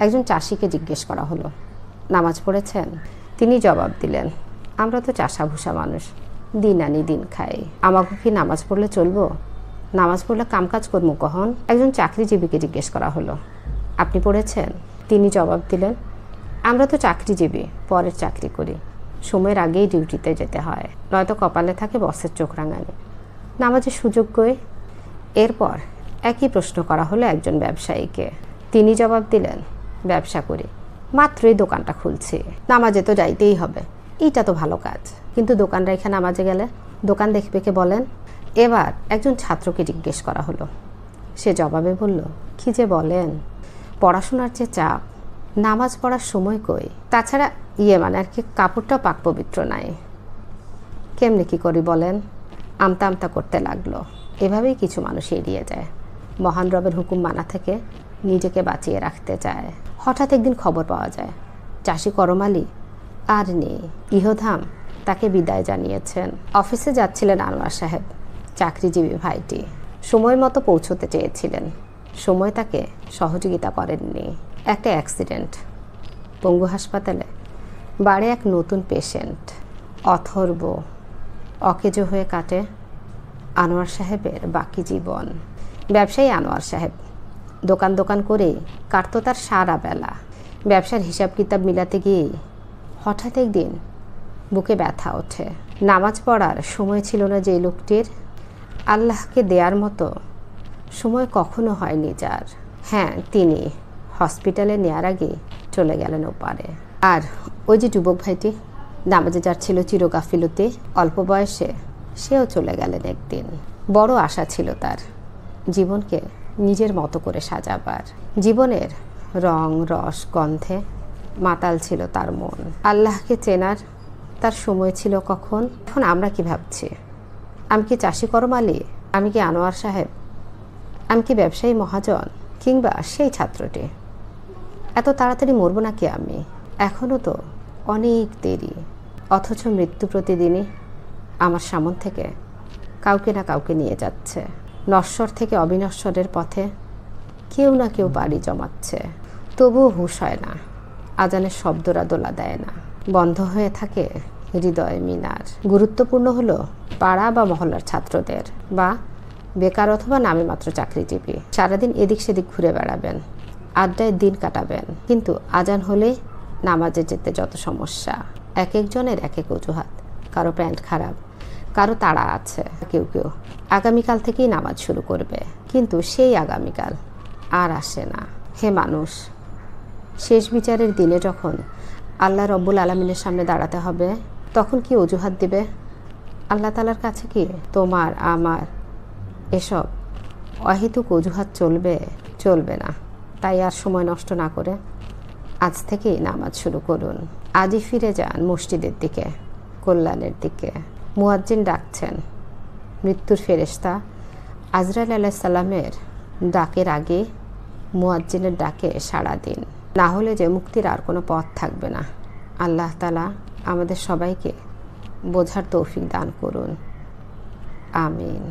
একজন চাষিকে জিজ্ঞেস করা হলো, নামাজ পড়েছেন? তিনি জবাব দিলেন, আমরা তো চাষাভুষা মানুষ, দিন আনি দিন খাই, আমাকে কি নামাজ পড়লে চলবো? নামাজ পড়লে কামকাজ করবো কখন? একজন চাকরিজীবীকে জিজ্ঞেস করা হলো, আপনি পড়েছেন? তিনি জবাব দিলেন, আমরা তো চাকরিজীবী, পরের চাকরি করি, সময়ের আগেই ডিউটিতে যেতে হয়, নয়তো কপালে থাকে বসের চোখ রাঙানি, নামাজের সুযোগ কই? এরপর একই প্রশ্ন করা হলো একজন ব্যবসায়ীকে। তিনি জবাব দিলেন, ব্যবসা করি, মাত্রই দোকানটা খুলছি, নামাজে তো যাইতেই হবে, এইটা তো ভালো কাজ, কিন্তু দোকান রেখে নামাজে গেলে দোকান দেখবে কে বলেন? এবার একজন ছাত্রকে জিজ্ঞেস করা হলো। সে জবাবে বলল, কি যে বলেন, পড়াশোনার যে চাপ, নামাজ পড়ার সময় কই, তাছাড়া মানে আর কি কাপড়টাও পাক পবিত্র নাই, কেমনে কি করি বলেন? আমতা আমতা করতে লাগলো। এভাবেই কিছু মানুষ এড়িয়ে যায়, মহান রবের হুকুম মানা থেকে নিজেকে বাঁচিয়ে রাখতে চায়। হঠাৎ একদিন খবর পাওয়া যায় চাষি করম আলী আর নেই, ইহধাম তাকে বিদায় জানিয়েছেন। অফিসে যাচ্ছিলেন আনোয়ার সাহেব, চাকরিজীবী ভাইটি সময় মতো পৌঁছতে চেয়েছিলেন, সময় তাকে সহযোগিতা করেননি। একটা অ্যাক্সিডেন্ট, পঙ্গু হাসপাতালে বাড়ে এক নতুন পেশেন্ট অথর্ব, অকেজো হয়ে কাটে আনোয়ার সাহেবের বাকি জীবন। ব্যবসায়ী আনোয়ার সাহেব দোকান দোকান করেই কাটতো তার সারা বেলা। ব্যবসার হিসাব কিতাব মিলাতে গিয়েই হঠাৎ একদিন বুকে ব্যথা ওঠে। নামাজ পড়ার সময় ছিল না যে লোকটির, আল্লাহকে দেওয়ার মতো সময় কখনো হয়নি যার। হ্যাঁ, তিনি হসপিটালে নেওয়ার আগে চলে গেলেন ওপারে। আর ওই যে যুবক ভাইটি নামাজে যার ছিল চিরগাফিলতি, অল্প বয়সে সেও চলে গেলেন একদিন। বড় আশা ছিল তার জীবনকে নিজের মতো করে সাজাবার, জীবনের রং রস গন্ধে মাতাল ছিল তার মন। আল্লাহকে চেনার তার সময় ছিল কখন? এখন আমরা কি ভাবছি, আমি কি চাষি করম আলী, আমি কি আনোয়ার সাহেব, আমি কি ব্যবসায়ী মহাজন, কিংবা সেই ছাত্রটি? এত তাড়াতাড়ি মরবো নাকি আমি? এখনও তো অনেক দেরি। অথচ মৃত্যু প্রতিদিনই আমার সামন থেকে কাউকে না কাউকে নিয়ে যাচ্ছে। নশ্বর থেকে অবিনশ্বরের পথে কেউ না কেউ পাড়ি জমাচ্ছে। তবুও হুঁশ হয় না, আজানের শব্দরা দোলা দেয় না, বন্ধ হয়ে থাকে হৃদয় মিনার। গুরুত্বপূর্ণ হলো পাড়া বা মহল্লার ছাত্রদের, বা বেকার অথবা নামে মাত্র চাকরিজীবী। সারাদিন এদিক সেদিক ঘুরে বেড়াবেন, আড্ডায় দিন কাটাবেন, কিন্তু আজান হলে নামাজে যেতে যত সমস্যা। এক একজনের এক এক অজুহাত, কারো প্যান্ট খারাপ, কারো তাড়া আছে, কেউ কেউ আগামীকাল থেকেই নামাজ শুরু করবে, কিন্তু সেই আগামীকাল আর আসে না। হে মানুষ, শেষ বিচারের দিনে যখন আল্লাহ রব্বুল আলমিনের সামনে দাঁড়াতে হবে, তখন কি অজুহাত দিবে আল্লাহ তাআলার কাছে? কি তোমার আমার এসব অহেতুক অজুহাত চলবে না। তাই আর সময় নষ্ট না করে আজ থেকেই নামাজ শুরু করুন। আজই ফিরে যান মসজিদের দিকে, কল্যাণের দিকে। মুয়াজ্জিন ডাকছেন, মৃত্যুর ফেরেশতা আজরাইল আলাইহিস সালামের ডাকের আগে মুয়াজ্জিনের ডাকে সাড়া দিন, না হলে যে মুক্তির আর কোনো পথ থাকবে না। আল্লাহ তাআলা আমাদের সবাইকে বোঝার তৌফিক দান করুন, আমিন।